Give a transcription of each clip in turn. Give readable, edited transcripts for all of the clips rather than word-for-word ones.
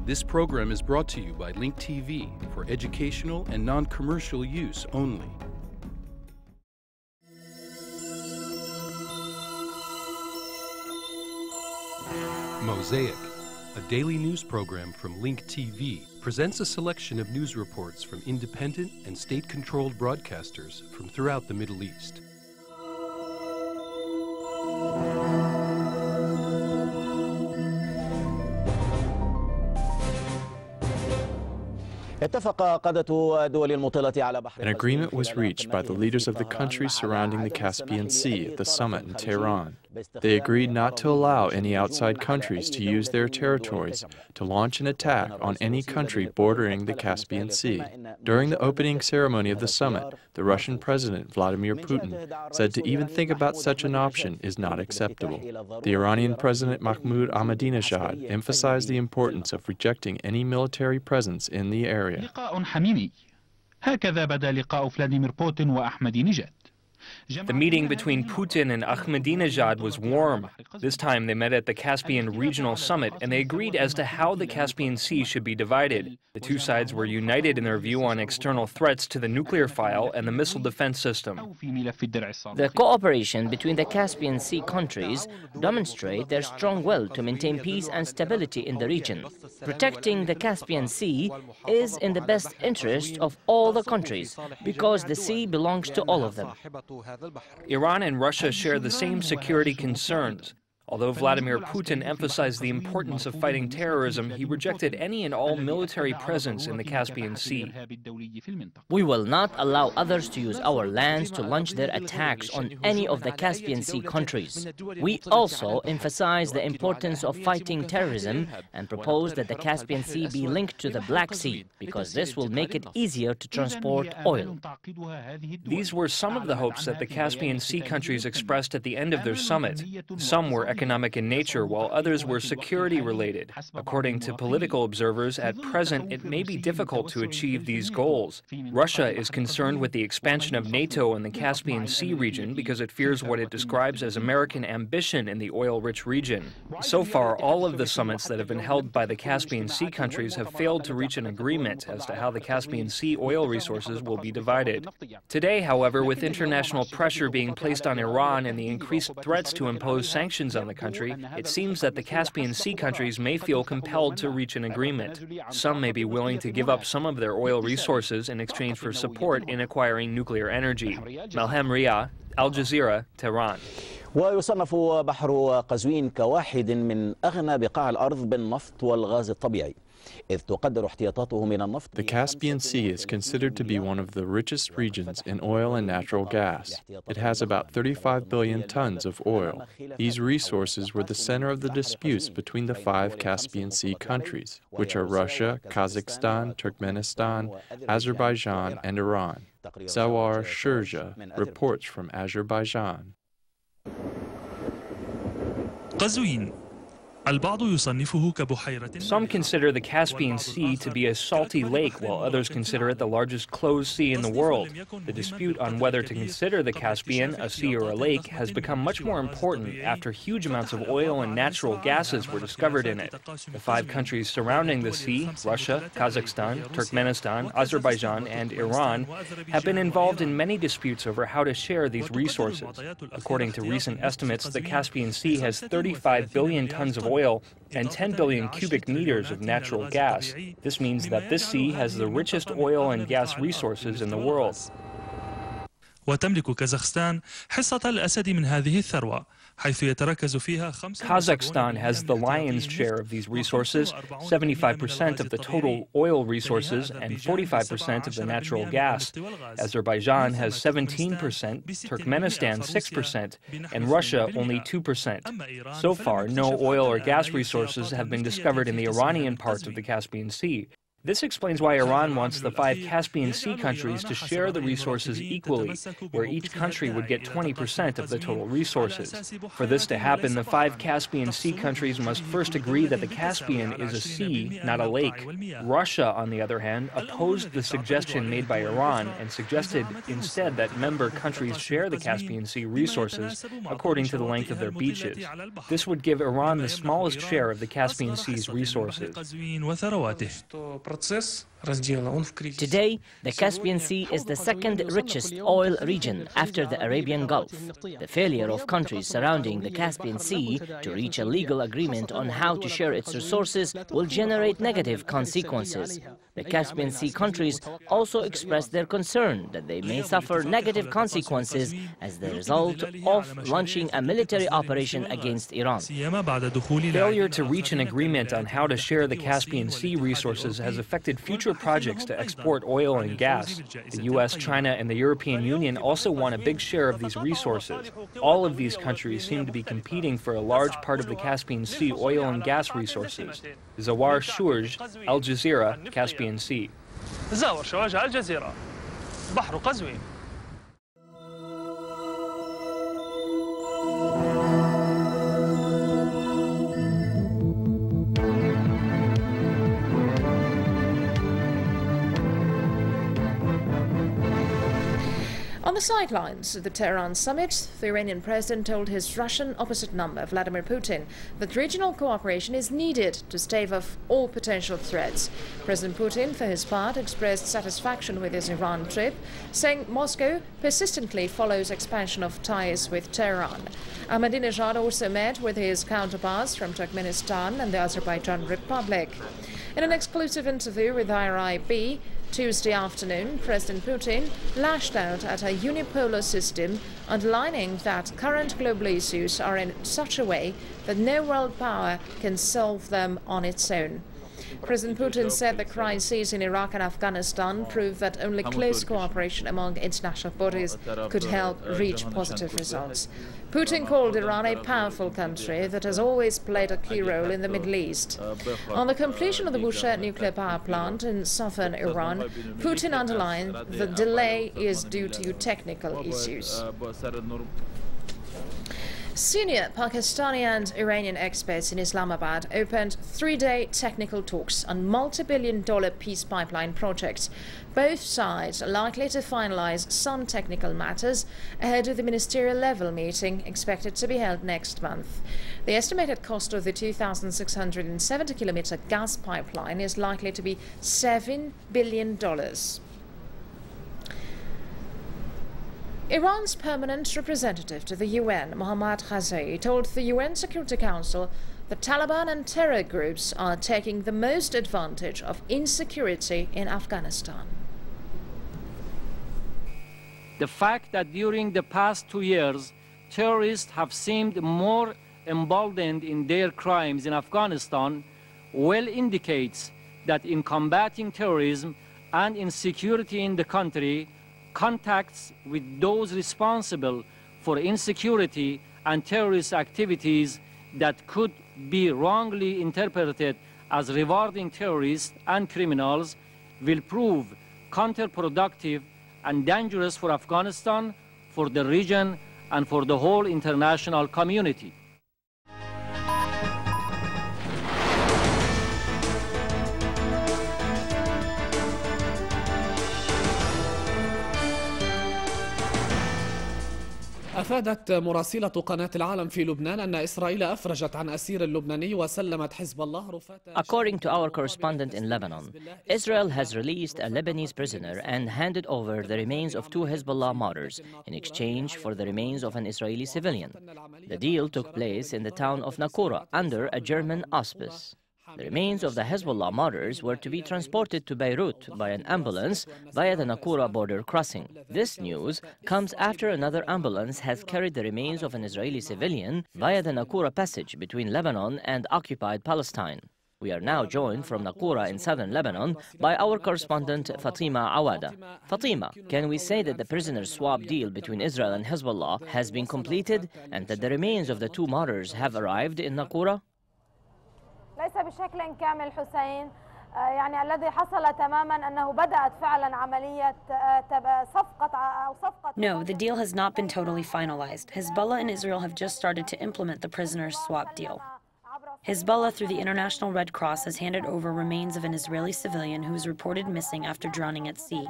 This program is brought to you by Link TV for educational and non-commercial use only. Mosaic, a daily news program from Link TV, presents a selection of news reports from independent and state-controlled broadcasters from throughout the Middle East. An agreement was reached by the leaders of the countries surrounding the Caspian Sea at the summit in Tehran. They agreed not to allow any outside countries to use their territories to launch an attack on any country bordering the Caspian Sea. During the opening ceremony of the summit, the Russian President Vladimir Putin said to even think about such an option is not acceptable. The Iranian President Ahmadinejad emphasized the importance of rejecting any military presence in the area. The meeting between Putin and Ahmadinejad was warm. This time they met at the Caspian Regional Summit and they agreed as to how the Caspian Sea should be divided. The two sides were united in their view on external threats to the nuclear file and the missile defense system. The cooperation between the Caspian Sea countries demonstrate their strong will to maintain peace and stability in the region. Protecting the Caspian Sea is in the best interest of all the countries because the sea belongs to all of them. Iran and Russia share the same security concerns. Although Vladimir Putin emphasized the importance of fighting terrorism, he rejected any and all military presence in the Caspian Sea. We will not allow others to use our lands to launch their attacks on any of the Caspian Sea countries. We also emphasize the importance of fighting terrorism and propose that the Caspian Sea be linked to the Black Sea, because this will make it easier to transport oil. These were some of the hopes that the Caspian Sea countries expressed at the end of their summit. Some were economic in nature, while others were security-related. According to political observers, at present it may be difficult to achieve these goals. Russia is concerned with the expansion of NATO in the Caspian Sea region because it fears what it describes as American ambition in the oil-rich region. So far, all of the summits that have been held by the Caspian Sea countries have failed to reach an agreement as to how the Caspian Sea oil resources will be divided. Today, however, with international pressure being placed on Iran and the increased threats to impose sanctions on the country, it seems that the Caspian Sea countries may feel compelled to reach an agreement. Some may be willing to give up some of their oil resources in exchange for support in acquiring nuclear energy. Malhem Ria, Al Jazeera, Tehran. ويصنف بحر قزوين كواحد من أغنى بقاع الأرض بالنفط والغاز الطبيعي. The Caspian Sea is considered to be one of the richest regions in oil and natural gas. It has about 35 billion tons of oil. These resources were the center of the disputes between the 5 Caspian Sea countries, which are Russia, Kazakhstan, Turkmenistan, Azerbaijan, and Iran. Zawar Shurja reports from Azerbaijan. Some consider the Caspian Sea to be a salty lake, while others consider it the largest closed sea in the world. The dispute on whether to consider the Caspian a sea or a lake has become much more important after huge amounts of oil and natural gases were discovered in it. The 5 countries surrounding the sea, Russia, Kazakhstan, Turkmenistan, Azerbaijan, and Iran, have been involved in many disputes over how to share these resources. According to recent estimates, the Caspian Sea has 35 billion tons of oil and 10 billion cubic meters of natural gas. This means that this sea has the richest oil and gas resources in the world. وتملك كازاخستان حصة الأسد من هذه الثروة حيث يتركز فيها Kazakhstan has the lion's share of these resources, 75% of the total oil resources and 45% of the natural gas. Azerbaijan has 17%, Turkmenistan 6%, and Russia only 2%. So far, no oil or gas resources have been discovered in the Iranian part of the Caspian Sea. This explains why Iran wants the 5 Caspian Sea countries to share the resources equally, where each country would get 20% of the total resources. For this to happen, the 5 Caspian Sea countries must first agree that the Caspian is a sea, not a lake. Russia, on the other hand, opposed the suggestion made by Iran and suggested instead that member countries share the Caspian Sea resources according to the length of their beaches. This would give Iran the smallest share of the Caspian Sea's resources. Today, the Caspian Sea is the second richest oil region after the Arabian Gulf. The failure of countries surrounding the Caspian Sea to reach a legal agreement on how to share its resources will generate negative consequences. The Caspian Sea countries also expressed their concern that they may suffer negative consequences as the result of launching a military operation against Iran. Failure to reach an agreement on how to share the Caspian Sea resources has affected future projects to export oil and gas. The US, China, and the European Union also want a big share of these resources. All of these countries seem to be competing for a large part of the Caspian Sea oil and gas resources. Zawar Shurj, Al Jazeera, Caspian Sea. زاور شواجع الجزيرة بحر قزوين. On the sidelines of the Tehran summit, the Iranian president told his Russian opposite number, Vladimir Putin, that regional cooperation is needed to stave off all potential threats. President Putin, for his part, expressed satisfaction with his Iran trip, saying Moscow persistently follows expansion of ties with Tehran. Ahmadinejad also met with his counterparts from Turkmenistan and the Azerbaijan Republic. In an exclusive interview with IRIB, Tuesday afternoon, President Putin lashed out at a unipolar system, underlining that current global issues are in such a way that no world power can solve them on its own. President Putin said the crises in Iraq and Afghanistan prove that only close cooperation among international bodies could help reach positive results. Putin called Iran a powerful country that has always played a key role in the Middle East. On the completion of the Bushehr nuclear power plant in southern Iran, Putin underlined the delay is due to technical issues. Senior Pakistani and Iranian experts in Islamabad opened 3-day technical talks on multi-billion-dollar peace pipeline projects. Both sides are likely to finalize some technical matters ahead of the ministerial-level meeting expected to be held next month. The estimated cost of the 2,670-kilometer gas pipeline is likely to be $7 billion. Iran's permanent representative to the UN, Mohammad Ghazai, told the UN Security Council that Taliban and terror groups are taking the most advantage of insecurity in Afghanistan. The fact that during the past 2 years, terrorists have seemed more emboldened in their crimes in Afghanistan well indicates that in combating terrorism and insecurity in the country, contacts with those responsible for insecurity and terrorist activities that could be wrongly interpreted as rewarding terrorists and criminals will prove counterproductive and dangerous for Afghanistan, for the region, and for the whole international community. أفادت مراسلة قناة العالم في لبنان أن إسرائيل أفرجت عن أسير لبناني وسلمت حزب الله رفات. According to our correspondent in Lebanon, Israel has released a Lebanese prisoner and handed over the remains of 2 Hezbollah martyrs in exchange for the remains of an Israeli civilian. The deal took place in the town of Nakura under a German auspice. The remains of the Hezbollah martyrs were to be transported to Beirut by an ambulance via the Nakura border crossing. This news comes after another ambulance has carried the remains of an Israeli civilian via the Nakura passage between Lebanon and occupied Palestine. We are now joined from Nakura in southern Lebanon by our correspondent Fatima Awada. Fatima, can we say that the prisoner swap deal between Israel and Hezbollah has been completed and that the remains of the 2 martyrs have arrived in Nakura? ليس بشكل كامل حسين. يعني الذي حصل تماما أنه بدأت فعلا عملية صفقة أو صفقة. No, the deal has not been totally finalized. Hezbollah and Israel have just started to implement the prisoners swap deal. Hezbollah, through the International Red Cross, has handed over remains of an Israeli civilian who was reported missing after drowning at sea.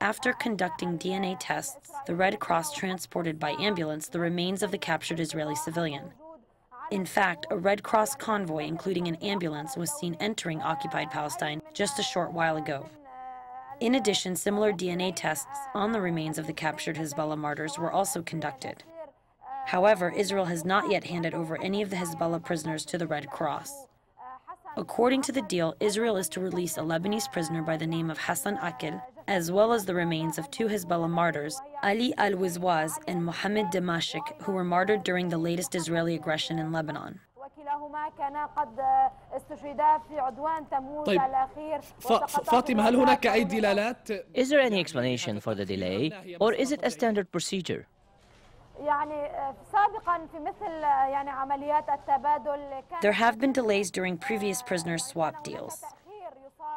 After conducting DNA tests, the Red Cross transported by ambulance the remains of the captured Israeli civilian. In fact, a Red Cross convoy, including an ambulance, was seen entering occupied Palestine just a short while ago. In addition, similar DNA tests on the remains of the captured Hezbollah martyrs were also conducted. However, Israel has not yet handed over any of the Hezbollah prisoners to the Red Cross. According to the deal, Israel is to release a Lebanese prisoner by the name of Hassan Akil, as well as the remains of two Hezbollah martyrs, Ali al-Wizwaz and Mohammed Damashik, who were martyred during the latest Israeli aggression in Lebanon. فاطمة، هل هناك أي دلالات؟ Is there any explanation for the delay, or is it a standard procedure? There have been delays during previous prisoner swap deals.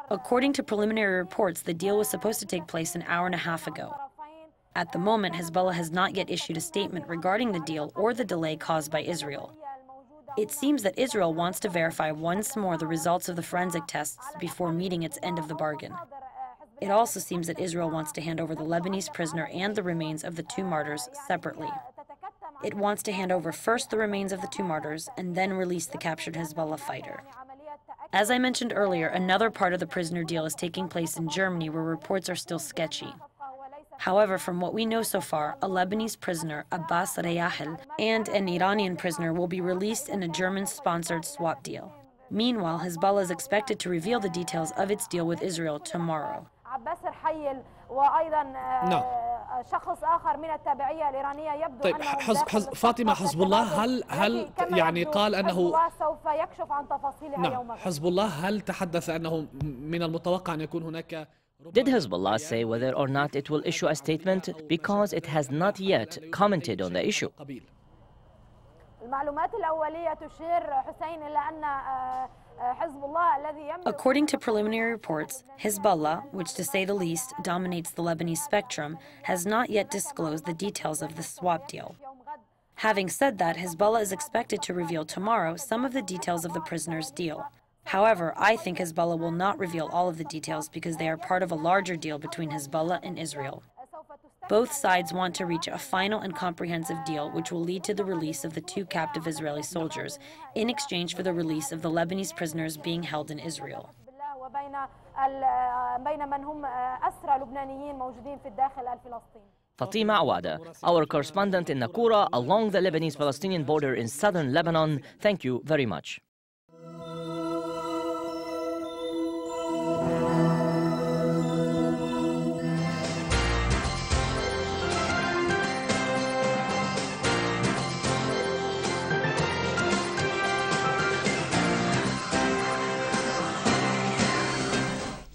According to preliminary reports, the deal was supposed to take place an hour and a half ago. At the moment, Hezbollah has not yet issued a statement regarding the deal or the delay caused by Israel. It seems that Israel wants to verify once more the results of the forensic tests before meeting its end of the bargain. It also seems that Israel wants to hand over the Lebanese prisoner and the remains of the two martyrs separately. It wants to hand over first the remains of the two martyrs and then release the captured Hezbollah fighter. As I mentioned earlier, another part of the prisoner deal is taking place in Germany, where reports are still sketchy. However, from what we know so far, a Lebanese prisoner, Abbas Rayahil, and an Iranian prisoner will be released in a German-sponsored swap deal. Meanwhile, Hezbollah is expected to reveal the details of its deal with Israel tomorrow. نعم. طيب فاطمة، حزب الله هل يعني قال أنه نعم حزب الله هل تحدث أنه من المتوقع أن يكون هناك Did Hezbollah say whether or not it will issue a statement, because it has not yet commented on the issue? According to preliminary reports, Hezbollah, which to say the least dominates the Lebanese spectrum, has not yet disclosed the details of the swap deal. Having said that, Hezbollah is expected to reveal tomorrow some of the details of the prisoners' deal. However, I think Hezbollah will not reveal all of the details because they are part of a larger deal between Hezbollah and Israel. Both sides want to reach a final and comprehensive deal which will lead to the release of the two captive Israeli soldiers in exchange for the release of the Lebanese prisoners being held in Israel. Fatima Awada, our correspondent in Nakura along the Lebanese-Palestinian border in southern Lebanon, thank you very much.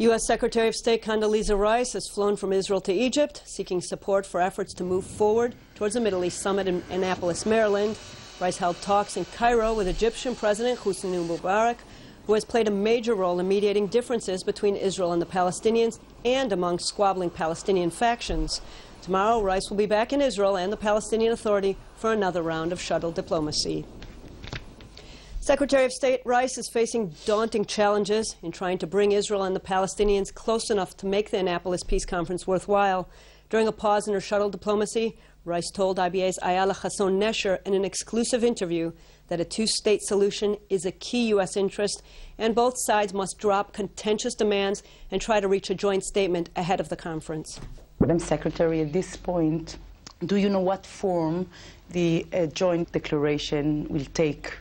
U.S. Secretary of State Condoleezza Rice has flown from Israel to Egypt, seeking support for efforts to move forward towards the Middle East Summit in Annapolis, Maryland. Rice held talks in Cairo with Egyptian President Hosni Mubarak, who has played a major role in mediating differences between Israel and the Palestinians and among squabbling Palestinian factions. Tomorrow, Rice will be back in Israel and the Palestinian Authority for another round of shuttle diplomacy. Secretary of State Rice is facing daunting challenges in trying to bring Israel and the Palestinians close enough to make the Annapolis Peace Conference worthwhile. During a pause in her shuttle diplomacy, Rice told IBA's Ayala Hasson Nesher in an exclusive interview that a two-state solution is a key U.S. interest, and both sides must drop contentious demands and try to reach a joint statement ahead of the conference. Madam Secretary, at this point, do you know what form the joint declaration will take?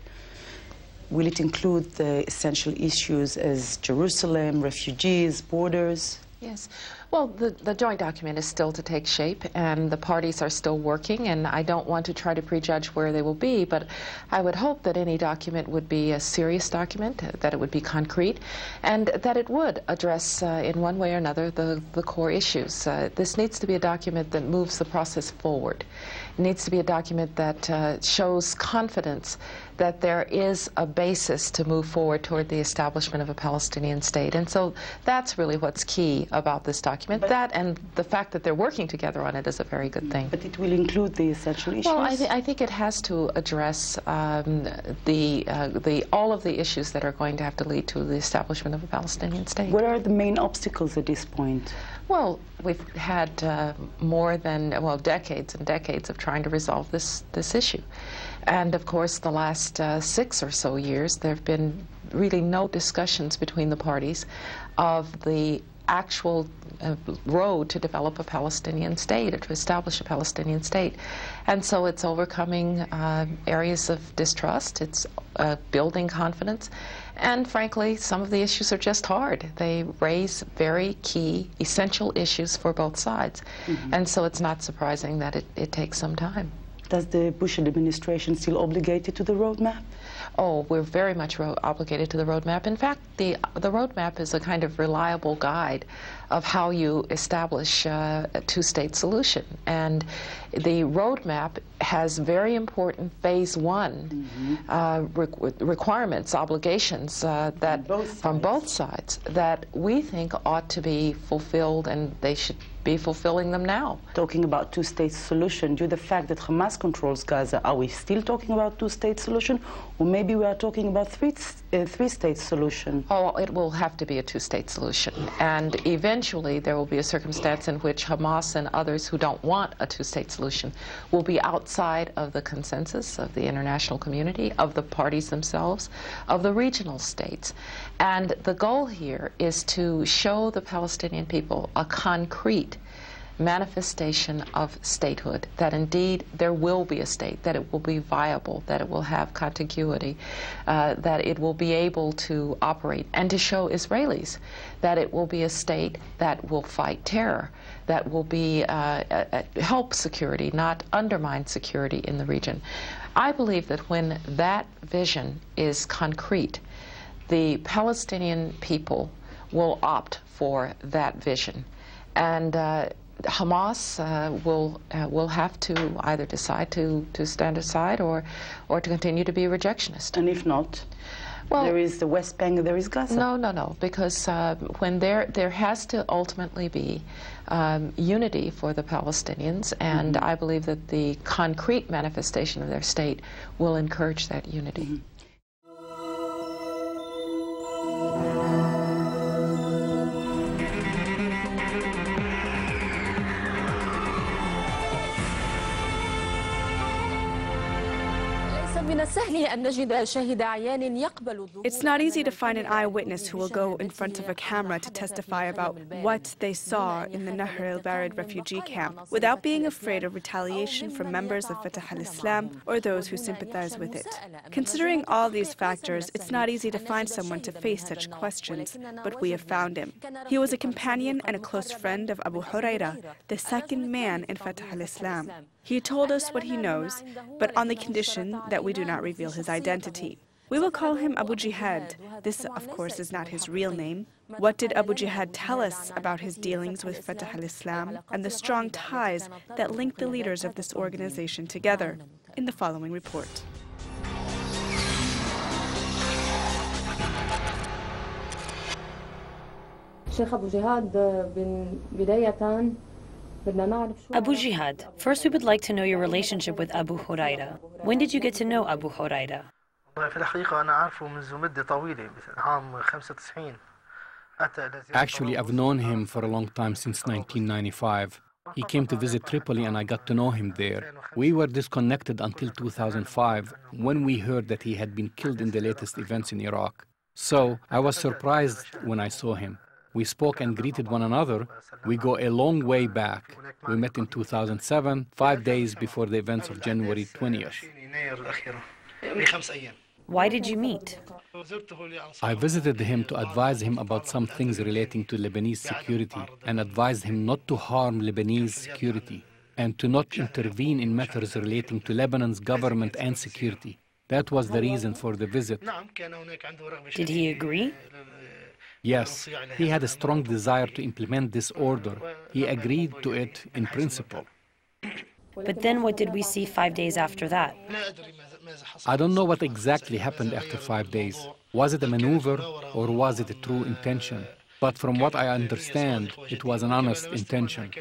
Will it include the essential issues as Jerusalem, refugees, borders? Yes. Well, the joint document is still to take shape, and the parties are still working, and I don't want to try to prejudge where they will be, but I would hope that any document would be a serious document, that it would be concrete, and that it would address in one way or another the core issues. This needs to be a document that moves the process forward. It needs to be a document that shows confidence that there is a basis to move forward toward the establishment of a Palestinian state. And so that's really what's key about this document. That and the fact that they're working together on it is a very good thing. But it will include the essential issues? Well, I think it has to address all of the issues that are going to have to lead to the establishment of a Palestinian state. What are the main obstacles at this point? Well, we've had more than, decades and decades of trying to resolve this issue. And of course, the last 6 or so years, there have been really no discussions between the parties of the actual road to develop a Palestinian state or to establish a Palestinian state. And so it's overcoming areas of distrust, it's building confidence, and frankly, some of the issues are just hard. They raise very key, essential issues for both sides. And so it's not surprising that it takes some time. Does the Bush administration still obligated to the roadmap? Oh, we're very much obligated to the roadmap. In fact, the roadmap is a kind of reliable guide of how you establish a two-state solution. And the roadmap has very important phase 1 requirements, obligations that from both sides that we think ought to be fulfilled, and they should be fulfilling them now. Talking about two-state solution, due to the fact that Hamas controls Gaza, are we still talking about two-state solution, or maybe we are talking about three-state solution? Oh, it will have to be a two-state solution, and eventually there will be a circumstance in which Hamas and others who don't want a two-state solution will be outside of the consensus of the international community, of the parties themselves, of the regional states. And the goal here is to show the Palestinian people a concrete manifestation of statehood, that indeed there will be a state, that it will be viable, that it will have contiguity, that it will be able to operate, and to show Israelis that it will be a state that will fight terror, that will be help security, not undermine security in the region. I believe that when that vision is concrete, the Palestinian people will opt for that vision, and Hamas will have to either decide to stand aside or to continue to be a rejectionist. And if not, well, there is the West Bank, there is Gaza. No, because when there has to ultimately be unity for the Palestinians, and I believe that the concrete manifestation of their state will encourage that unity. It's not easy to find an eyewitness who will go in front of a camera to testify about what they saw in the Nahr al-Barid refugee camp without being afraid of retaliation from members of Fatah al-Islam or those who sympathize with it. Considering all these factors, it's not easy to find someone to face such questions, but we have found him. He was a companion and a close friend of Abu Huraira, the second man in Fatah al-Islam. He told us what he knows, but on the condition that we do not reveal his identity. We will call him Abu Jihad. This, of course, is not his real name. What did Abu Jihad tell us about his dealings with Fatah al-Islam and the strong ties that link the leaders of this organization together? In the following report. Abu Jihad, first we would like to know your relationship with Abu Huraira. When did you get to know Abu Huraira? Actually, I've known him for a long time, since 1995. He came to visit Tripoli and I got to know him there. We were disconnected until 2005 when we heard that he had been killed in the latest events in Iraq. So I was surprised when I saw him. We spoke and greeted one another. We go a long way back. We met in 2007, 5 days before the events of January 20th. Why did you meet? I visited him to advise him about some things relating to Lebanese security and advised him not to harm Lebanese security and to not intervene in matters relating to Lebanon's government and security. That was the reason for the visit. Did he agree? Yes, he had a strong desire to implement this order. He agreed to it in principle. But then what did we see 5 days after that? I don't know what exactly happened after 5 days. Was it a maneuver or was it a true intention? But from what I understand, it was an honest intention.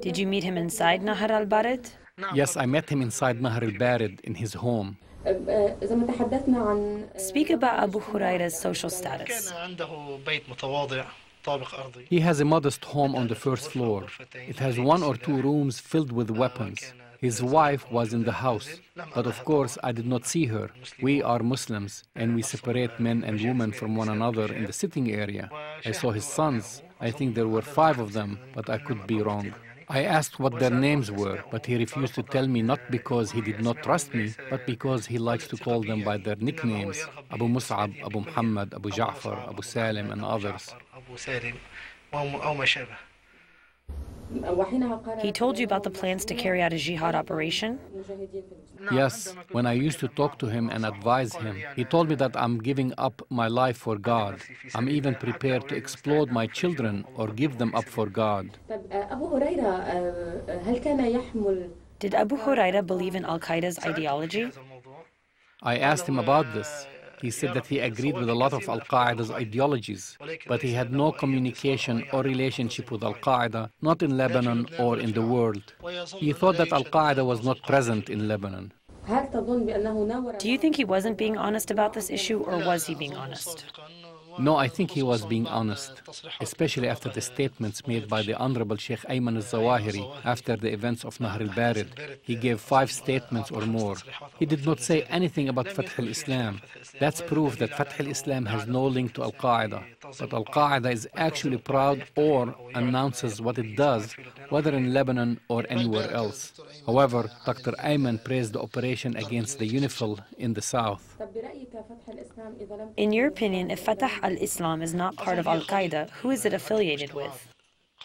Did you meet him inside Nahr al-Barid? Yes, I met him inside Nahr al-Barid in his home. Speak about Abu Huraira's social status. He has a modest home on the first floor. It has 1 or 2 rooms filled with weapons. His wife was in the house, but of course I did not see her. We are Muslims, and we separate men and women from one another in the sitting area. I saw his sons. I think there were 5 of them, but I could be wrong. I asked what their names were, but he refused to tell me, not because he did not trust me, but because he likes to call them by their nicknames: Abu Mus'ab, Abu Muhammad, Abu Ja'far, Abu Salim, and others. He told you about the plans to carry out a jihad operation? Yes, when I used to talk to him and advise him, he told me that I'm giving up my life for God. I'm even prepared to explode my children or give them up for God. Did Abu Huraira believe in Al-Qaeda's ideology? I asked him about this. He said that he agreed with a lot of Al-Qaeda's ideologies, but he had no communication or relationship with Al-Qaeda, not in Lebanon or in the world. He thought that Al-Qaeda was not present in Lebanon. Do you think he wasn't being honest about this issue, or was he being honest? No, I think he was being honest, especially after the statements made by the Honorable Sheikh Ayman al-Zawahiri after the events of Nahr al-Barid. He gave 5 statements or more. He did not say anything about Fath al-Islam. That's proof that Fath al-Islam has no link to Al-Qaeda. But Al-Qaeda is actually proud or announces what it does, whether in Lebanon or anywhere else. However, Dr. Ayman praised the operation against the UNIFIL in the south. In your opinion, if Fatah al-Islam is not part of Al-Qaeda, who is it affiliated with?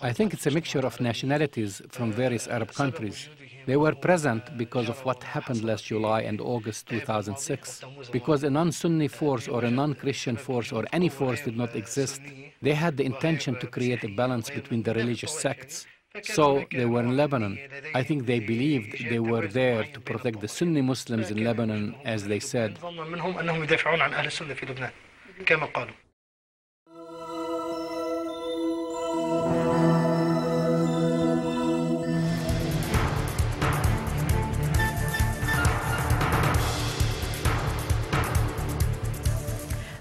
I think it's a mixture of nationalities from various Arab countries. They were present because of what happened last July and August 2006. Because a non-Sunni force or a non-Christian force or any force did not exist, they had the intention to create a balance between the religious sects. So they were in Lebanon. I think they believed they were there to protect the Sunni Muslims in Lebanon, as they said.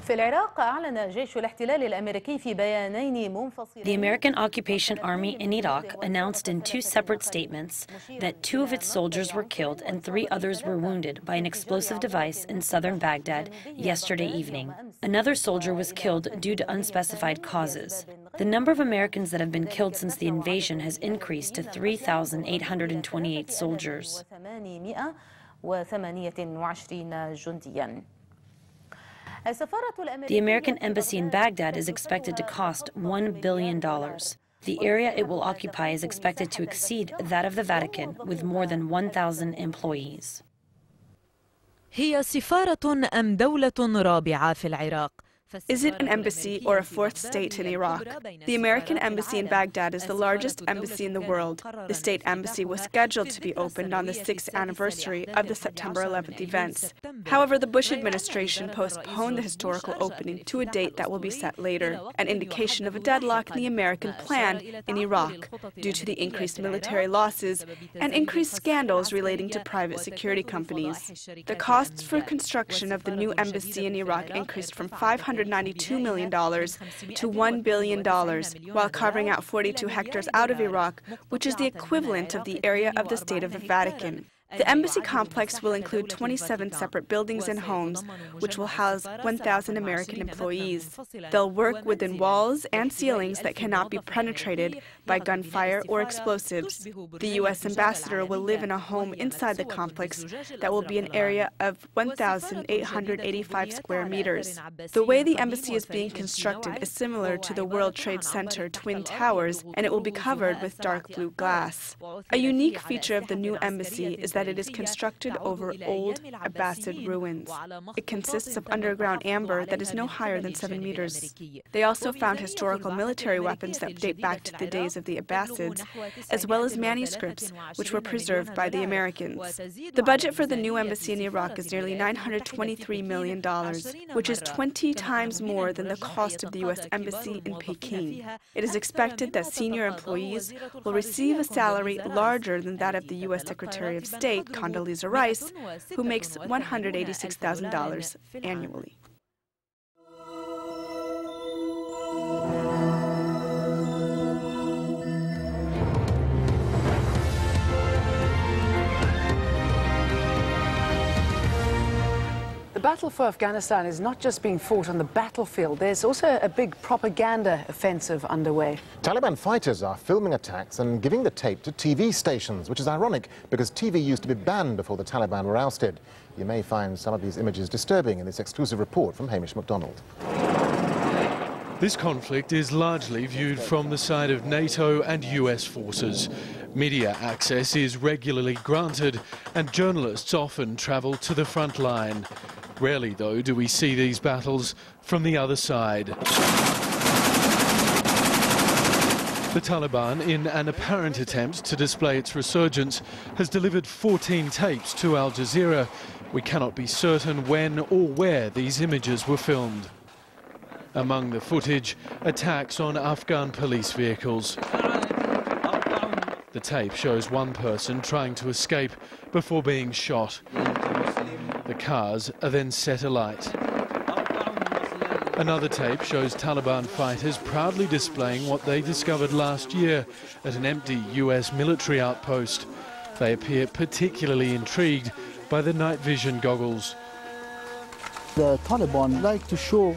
في العراق أعلن جيش الاحتلال الأمريكي في بيانين منفصلين. The American occupation army in Iraq announced in 2 separate statements that 2 of its soldiers were killed and 3 others were wounded by an explosive device in southern Baghdad yesterday evening. Another soldier was killed due to unspecified causes. The number of Americans that have been killed since the invasion has increased to 3,828 soldiers. The American embassy in Baghdad is expected to cost $1 billion. The area it will occupy is expected to exceed that of the Vatican, with more than 1,000 employees. هي سفارة أم دولة رابعة في العراق؟ Is it an embassy or a 4th state in Iraq? The American embassy in Baghdad is the largest embassy in the world. The state embassy was scheduled to be opened on the 6th anniversary of the September 11th events. However, the Bush administration postponed the historical opening to a date that will be set later, an indication of a deadlock in the American plan in Iraq due to the increased military losses and increased scandals relating to private security companies. The costs for construction of the new embassy in Iraq increased from $592 million to $1 billion, while carving out 42 hectares out of Iraq, which is the equivalent of the area of the State of the Vatican. The embassy complex will include 27 separate buildings and homes, which will house 1,000 American employees. They'll work within walls and ceilings that cannot be penetrated by gunfire or explosives. The U.S. ambassador will live in a home inside the complex that will be an area of 1,885 square meters. The way the embassy is being constructed is similar to the World Trade Center Twin Towers, and it will be covered with dark blue glass. A unique feature of the new embassy is that it is constructed over old Abbasid ruins. It consists of underground amber that is no higher than 7 meters. They also found historical military weapons that date back to the days of the Abbasids, as well as manuscripts, which were preserved by the Americans. The budget for the new embassy in Iraq is nearly $923 million, which is 20 times more than the cost of the U.S. Embassy in Peking. It is expected that senior employees will receive a salary larger than that of the U.S. Secretary of State, Condoleezza Rice, who makes $186,000 annually. The battle for Afghanistan is not just being fought on the battlefield. There's also a big propaganda offensive underway. Taliban fighters are filming attacks and giving the tape to TV stations, which is ironic because TV used to be banned before the Taliban were ousted. You may find some of these images disturbing in this exclusive report from Hamish MacDonald. This conflict is largely viewed from the side of NATO and US forces. Media access is regularly granted and journalists often travel to the front line. Rarely, though, do we see these battles from the other side. The Taliban, in an apparent attempt to display its resurgence, has delivered 14 tapes to Al Jazeera. We cannot be certain when or where these images were filmed. Among the footage, attacks on Afghan police vehicles. The tape shows one person trying to escape before being shot. The cars are then set alight. Another tape shows Taliban fighters proudly displaying what they discovered last year at an empty US military outpost. They appear particularly intrigued by the night vision goggles. The Taliban like to show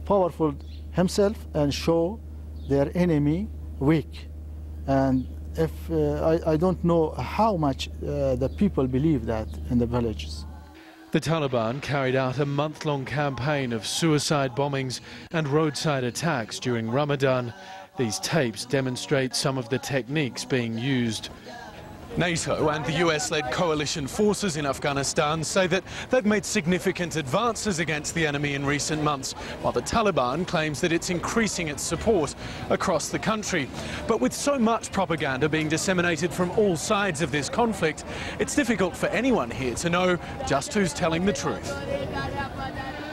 powerful himself and show their enemy weak. And if I don't know how much the people believe that in the villages. The Taliban carried out a month-long campaign of suicide bombings and roadside attacks during Ramadan. These tapes demonstrate some of the techniques being used. NATO and the US-led coalition forces in Afghanistan say that they've made significant advances against the enemy in recent months, while the Taliban claims that it's increasing its support across the country. But with so much propaganda being disseminated from all sides of this conflict, it's difficult for anyone here to know just who's telling the truth.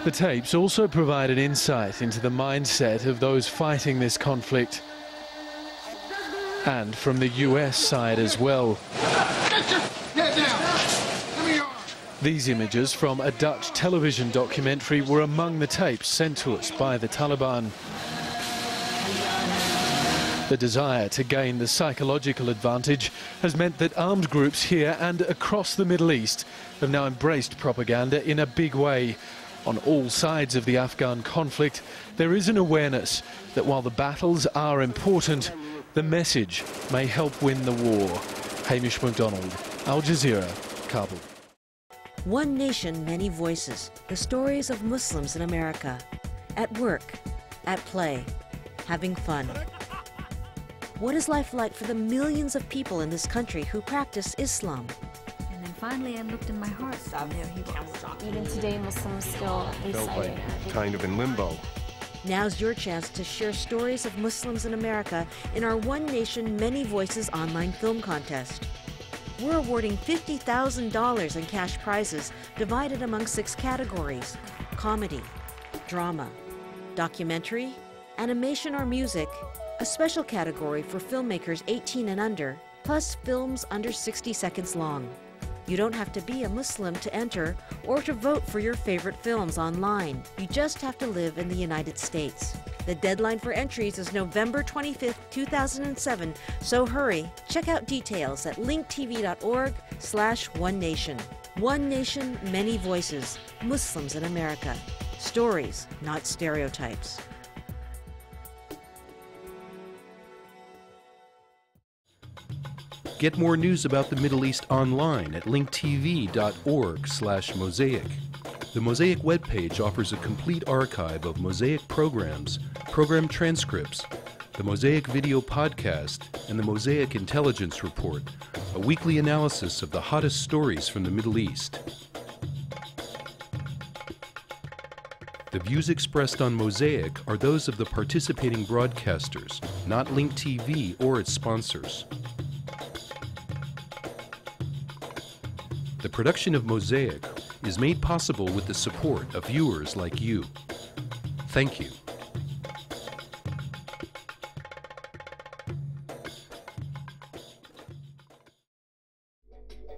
The tapes also provide an insight into the mindset of those fighting this conflict. And from the US side as well. These images from a Dutch television documentary were among the tapes sent to us by the Taliban. The desire to gain the psychological advantage has meant that armed groups here and across the Middle East have now embraced propaganda in a big way. On all sides of the Afghan conflict, there is an awareness that while the battles are important, the message may help win the war. Hamish MacDonald, Al Jazeera, Kabul. One nation, many voices. The stories of Muslims in America. At work, at play, having fun. What is life like for the millions of people in this country who practice Islam? And then finally I looked in my heart, and there he was. Even today, Muslims still reciting. Kind of in limbo. Now's your chance to share stories of Muslims in America in our One Nation, Many Voices online film contest. We're awarding $50,000 in cash prizes divided among 6 categories: comedy, drama, documentary, animation or music, a special category for filmmakers 18 and under, plus films under 60 seconds long. You don't have to be a Muslim to enter or to vote for your favorite films online. You just have to live in the United States. The deadline for entries is November 25, 2007, so hurry. Check out details at linktv.org/OneNation. One Nation, Many Voices. Muslims in America. Stories, not stereotypes. Get more news about the Middle East online at linktv.org/Mosaic. The Mosaic webpage offers a complete archive of Mosaic programs, program transcripts, the Mosaic video podcast, and the Mosaic Intelligence Report, a weekly analysis of the hottest stories from the Middle East. The views expressed on Mosaic are those of the participating broadcasters, not Link TV or its sponsors. The production of Mosaic is made possible with the support of viewers like you. Thank you.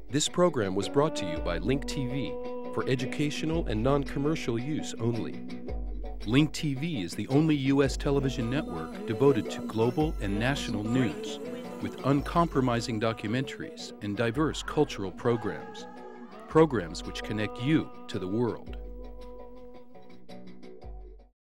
This program was brought to you by Link TV for educational and non-commercial use only. Link TV is the only U.S. television network devoted to global and national news, with uncompromising documentaries and diverse cultural programs. Programs which connect you to the world.